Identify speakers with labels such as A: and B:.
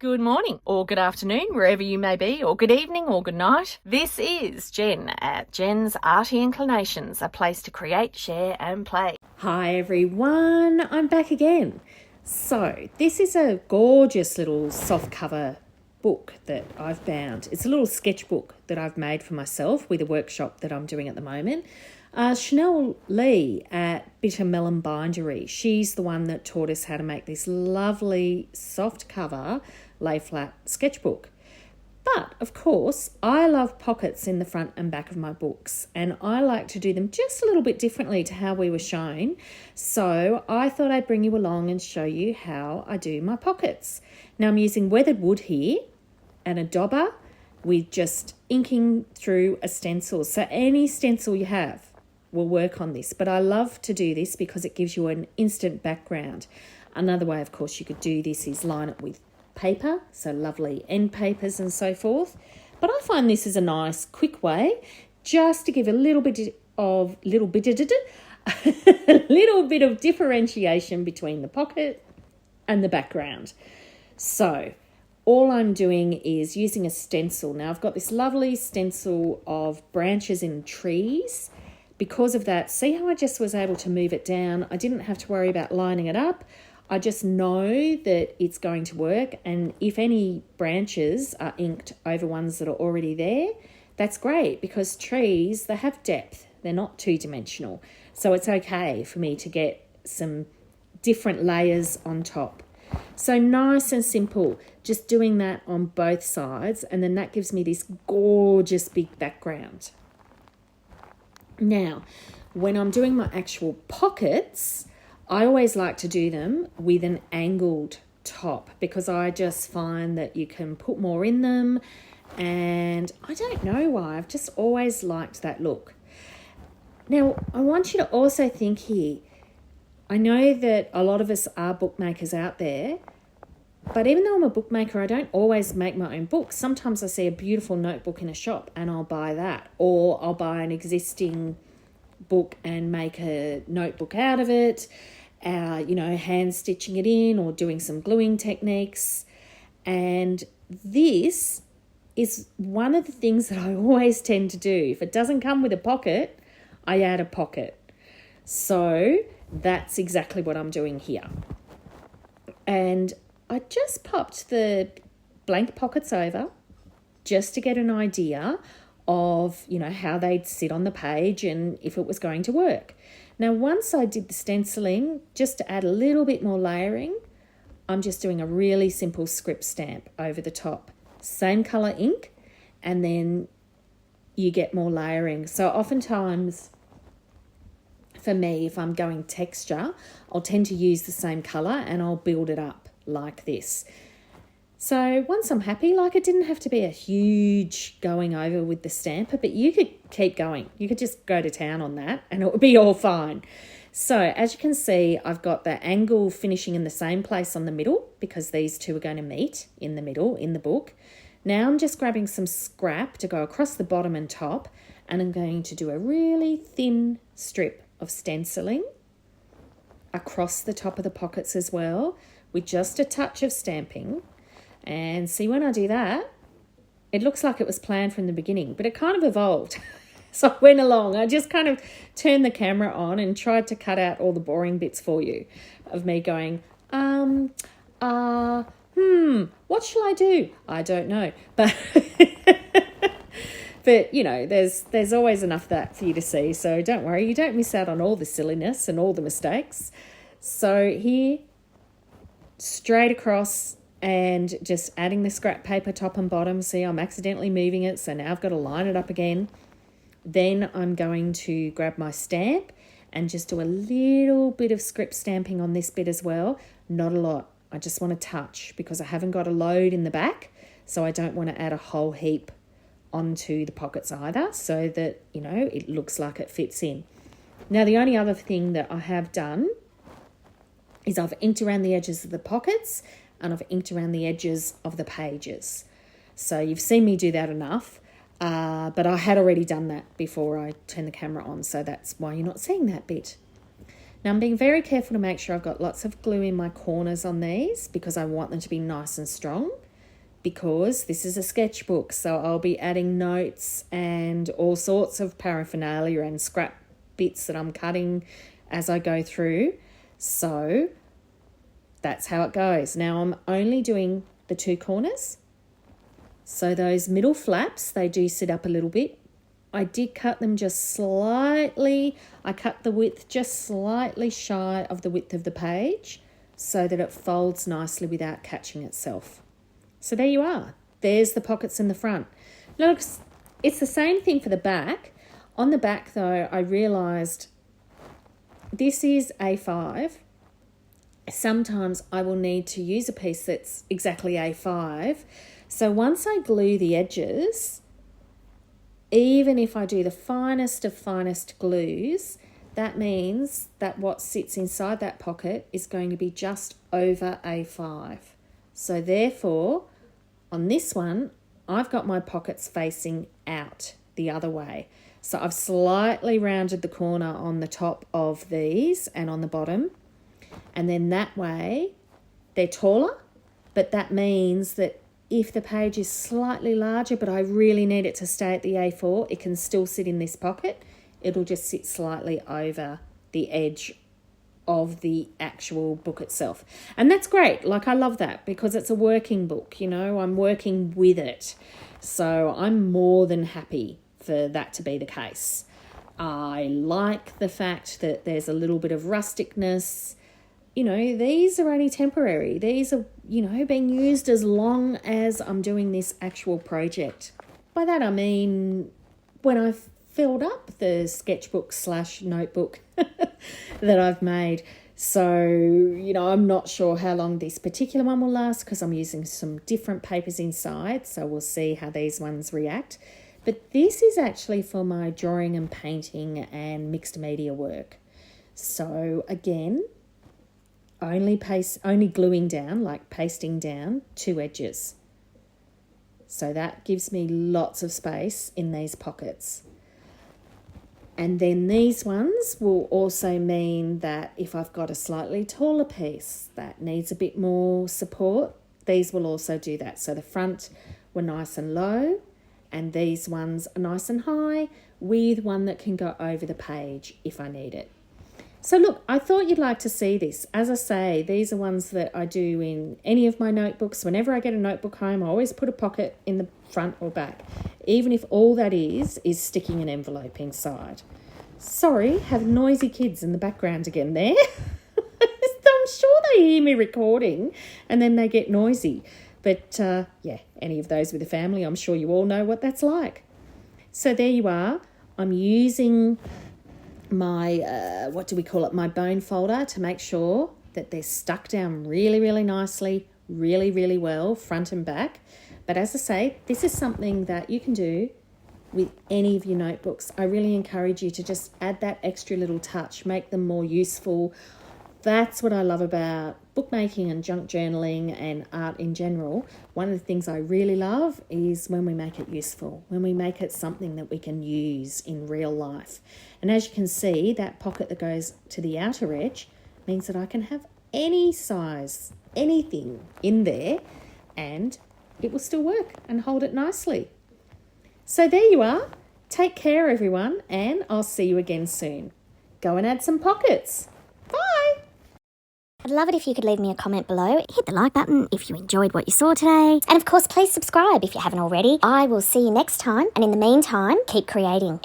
A: Good morning, or good afternoon, wherever you may be, or good evening, or good night. This is Jen at JensArtyInclinations, a place to create, share, and play.
B: Hi everyone, I'm back again. So, this is a gorgeous little soft cover book that I've bound. It's a little sketchbook that I've made for myself with a workshop that I'm doing at the moment. Chanel Lee at Bitter Melon Bindery, she's the one that taught us how to make this lovely soft cover lay flat sketchbook. But, of course, I love pockets in the front and back of my books, and I like to do them just a little bit differently to how we were shown. So I thought I'd bring you along and show you how I do my pockets. Now I'm using weathered wood here and a dauber with just inking through a stencil. So any stencil you have will work on this, but I love to do this because it gives you an instant background. Another way, of course, you could do this is line it with paper, so lovely end papers and so forth. But I find this is a nice quick way just to give a little bit of differentiation between the pocket and the background. So all I'm doing is using a stencil. Now I've got this lovely stencil of branches in trees. Because of that, see how I just was able to move it down? I didn't have to worry about lining it up. I just know that it's going to work, and if any branches are inked over ones that are already there, that's great because trees, they have depth. They're not two-dimensional. So it's okay for me to get some different layers on top. So nice and simple, just doing that on both sides, and then that gives me this gorgeous big background. Now, when I'm doing my actual pockets, I always like to do them with an angled top because I just find that you can put more in them, and I don't know why, I've just always liked that look. Now, I want you to also think here, I know that a lot of us are bookmakers out there, but even though I'm a bookmaker, I don't always make my own books. Sometimes I see a beautiful notebook in a shop and I'll buy that, or I'll buy an existing book and make a notebook out of it, hand stitching it in or doing some gluing techniques. And this is one of the things that I always tend to do. If it doesn't come with a pocket, I add a pocket. So that's exactly what I'm doing here. And I just popped the blank pockets over just to get an idea of, how they'd sit on the page and if it was going to work. Now, once I did the stenciling, just to add a little bit more layering, I'm just doing a really simple script stamp over the top. Same colour ink, and then you get more layering. So oftentimes, for me, if I'm going texture, I'll tend to use the same colour and I'll build it up like this. So once I'm happy, it didn't have to be a huge going over with the stamper, but you could keep going. You could just go to town on that and it would be all fine. So as you can see, I've got the angle finishing in the same place on the middle because these two are going to meet in the middle in the book. Now I'm just grabbing some scrap to go across the bottom and top, and I'm going to do a really thin strip of stenciling across the top of the pockets as well, with just a touch of stamping. And see, when I do that, it looks like it was planned from the beginning, but it kind of evolved. So I went along. I just kind of turned the camera on and tried to cut out all the boring bits for you of me going, what shall I do? I don't know. But but there's always enough of that for you to see. So don't worry, you don't miss out on all the silliness and all the mistakes. So here, straight across, and just adding the scrap paper top and bottom. See, I'm accidentally moving it, so now I've got to line it up again. Then I'm going to grab my stamp and just do a little bit of script stamping on this bit as well. Not a lot. I just want to touch because I haven't got a load in the back, so I don't want to add a whole heap onto the pockets either, so that, it looks like it fits in. Now, the only other thing that I have done is I've inked around the edges of the pockets and I've inked around the edges of the pages. So you've seen me do that enough, but I had already done that before I turned the camera on, so that's why you're not seeing that bit. Now I'm being very careful to make sure I've got lots of glue in my corners on these because I want them to be nice and strong. because this is a sketchbook, so I'll be adding notes and all sorts of paraphernalia and scrap bits that I'm cutting as I go through. So that's how it goes. Now I'm only doing the 2 corners. So those middle flaps, they do sit up a little bit. I did cut them just slightly. I cut the width just slightly shy of the width of the page so that it folds nicely without catching itself. So there you are. There's the pockets in the front. Now, it's the same thing for the back. On the back, though, I realised this is A5. Sometimes I will need to use a piece that's exactly A5. So once I glue the edges, even if I do the finest of finest glues, that means that what sits inside that pocket is going to be just over A5. So therefore, on this one, I've got my pockets facing out the other way. So I've slightly rounded the corner on the top of these and on the bottom. And then that way, they're taller, but that means that if the page is slightly larger, but I really need it to stay at the A4, it can still sit in this pocket. It'll just sit slightly over the edge of the actual book itself. And that's great. Like, I love that because it's a working book, you know, I'm working with it. So I'm more than happy for that to be the case. I like the fact that there's a little bit of rusticness. You know, these are only temporary. These are, you know, being used as long as I'm doing this actual project. By that I mean when I've filled up the sketchbook / notebook that I've made. So, you know, I'm not sure how long this particular one will last because I'm using some different papers inside. So we'll see how these ones react. But this is actually for my drawing and painting and mixed media work. So again, only gluing down, like pasting down 2 edges. So that gives me lots of space in these pockets. And then these ones will also mean that if I've got a slightly taller piece that needs a bit more support, these will also do that. So the front were nice and low, and these ones are nice and high with one that can go over the page if I need it. So look, I thought you'd like to see this. As I say, these are ones that I do in any of my notebooks. Whenever I get a notebook home, I always put a pocket in the front or back, even if all that is sticking an envelope inside. Sorry, have noisy kids in the background again there. I'm sure they hear me recording and then they get noisy. But yeah, any of those with a family, I'm sure you all know what that's like. So there you are. I'm using my, my bone folder to make sure that they're stuck down really, really nicely, really, really well, front and back. But as I say, this is something that you can do with any of your notebooks. I really encourage you to just add that extra little touch, make them more useful. That's what I love about bookmaking and junk journaling and art in general. One of the things I really love is when we make it useful, when we make it something that we can use in real life. And as you can see, that pocket that goes to the outer edge means that I can have any size, anything in there, and it will still work and hold it nicely. So there you are. Take care, everyone, and I'll see you again soon. Go and add some pockets. Bye!
C: I'd love it if you could leave me a comment below. Hit the like button if you enjoyed what you saw today. And of course, please subscribe if you haven't already. I will see you next time. And in the meantime, keep creating.